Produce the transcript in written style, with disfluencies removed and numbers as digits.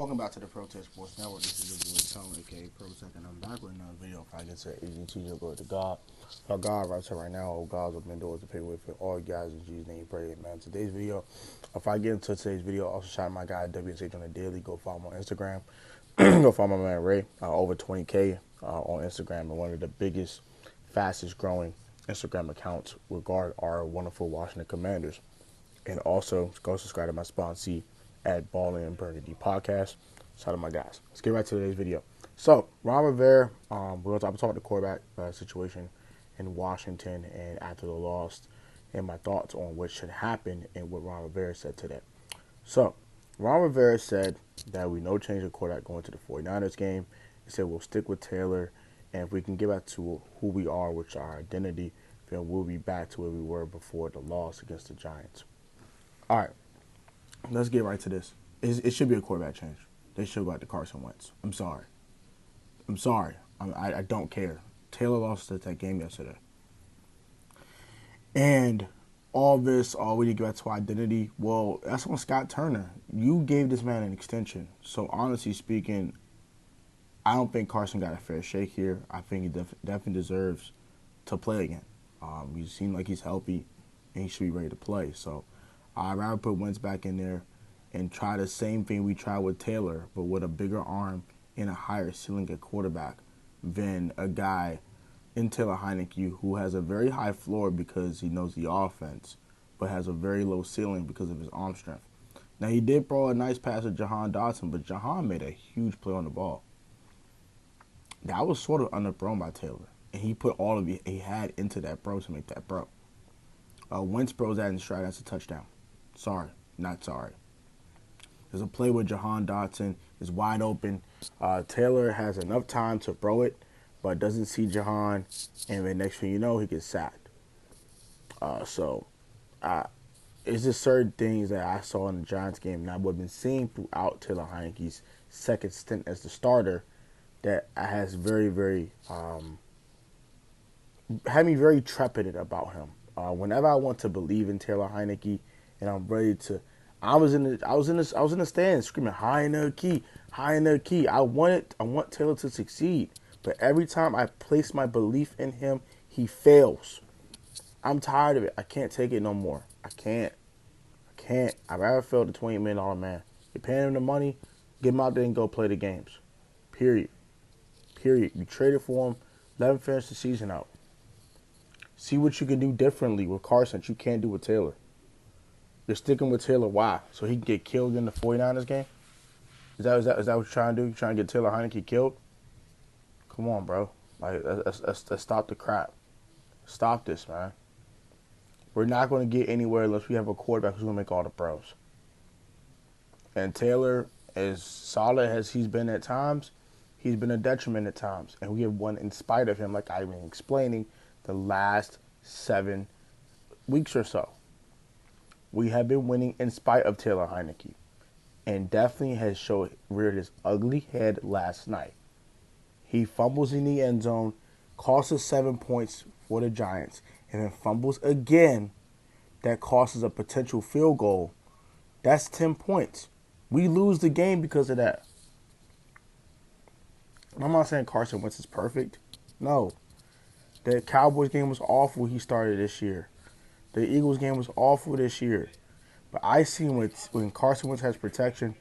Welcome back to the Protest Sports Network. This is your boy Tony, aka Protect, and I'm back with another video. If I get to easy teacher, glory to God. Our God right here right now, all God's open doors to pay with for all you guys in Jesus' name. Pray, man. Today's video, if I get into today's video, also shout out my guy WSH on the daily. Go follow him on Instagram. Go follow my man Ray. Over 20K on Instagram, and one of the biggest, fastest growing Instagram accounts regarding our wonderful Washington Commanders. And also go subscribe to my sponsee at Ballin and Burgundy podcast. Shout out my guys. Let's get right to today's video. So, Ron Rivera, we're talking about the quarterback situation in Washington and after the loss, and my thoughts on what should happen and what Ron Rivera said today. So, Ron Rivera said that we no change of quarterback going to the 49ers game. He said we'll stick with Taylor, and if we can get back to who we are, which our identity, then we'll be back to where we were before the loss against the Giants. All right. Let's get right to this. It should be a quarterback change. They should go out to Carson Wentz. I'm sorry. I don't care. Taylor lost at that game yesterday. And all this, we need to get back to identity. Well, that's on Scott Turner. You gave this man an extension. So, honestly speaking, I don't think Carson got a fair shake here. I think he definitely deserves to play again. He seems like he's healthy, and he should be ready to play. So, I'd rather put Wentz back in there and try the same thing we tried with Taylor, but with a bigger arm and a higher ceiling at quarterback than a guy in Taylor Heinicke who has a very high floor because he knows the offense, but has a very low ceiling because of his arm strength. Now, he did throw a nice pass at Jahan Dotson, but Jahan made a huge play on the ball. That was sort of underthrown by Taylor, and he put all of it he had into that throw to make that throw. Wentz throws that in stride, that's a touchdown. Sorry, not sorry. There's a play where Jahan Dotson is wide open. Taylor has enough time to throw it, but doesn't see Jahan, and the next thing you know, he gets sacked. It's just certain things that I saw in the Giants game, and I would have been seeing throughout Taylor Heinicke's second stint as the starter, that has had me very trepided about him. Whenever I want to believe in Taylor Heinicke, and I'm ready to. I was in the stands screaming Heinicke. I want Taylor to succeed, but every time I place my belief in him, he fails. I'm tired of it. I can't take it no more. I can't. I'd rather fail the $20 million man. You're paying him the money, get him out there and go play the games. Period. You traded for him. Let him finish the season out. See what you can do differently with Carson that you can't do with Taylor. You're sticking with Taylor. Why? So he can get killed in the 49ers game? Is that what you're trying to do? You're trying to get Taylor Heinicke killed? Come on, bro. Like, let's stop the crap. Stop this, man. We're not going to get anywhere unless we have a quarterback who's going to make all the throws. And Taylor, as solid as he's been at times, he's been a detriment at times. And we have won in spite of him, like I've been explaining, the last 7 weeks or so. We have been winning in spite of Taylor Heinicke, and definitely has reared his ugly head last night. He fumbles in the end zone, costs us 7 points for the Giants, and then fumbles again. That costs us a potential field goal. That's 10 points. We lose the game because of that. I'm not saying Carson Wentz is perfect. No. The Cowboys game was awful he started this year. The Eagles game was awful this year. But I see when Carson Wentz has protection,